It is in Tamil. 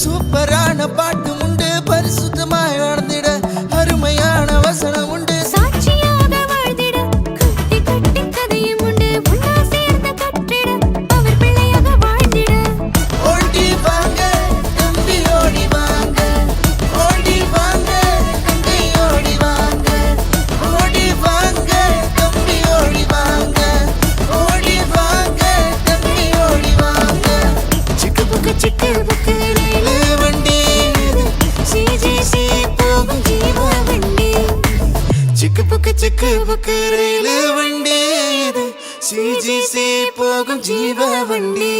சூப்பரான பாட்டு உண்டு, பரிசுத்தமாய் வாழ்ந்திட அருமையான வசனம் உண்டு, சாட்சியாக வாழ்ந்திட கட்டி கட்டி கதையும் உண்டு, ஒன்னா சேர்ந்து கற்றிட அவர் பிள்ளையாக வாழ்ந்திட. ஓடி வாங்க தம்பி ஓடி வாங்க, ஓடி வாங்க தம்பி ஓடி வாங்க, ஓடி வாங்க தம்பி ஓடி வாங்க, ஓடி வாங்க தம்பி ஓடி வாங்க. சிக்கு புக்கு சிக்கு புக்கு ரயில் வண்டி, சிஜிசி போகும் ஜீவ வண்டி.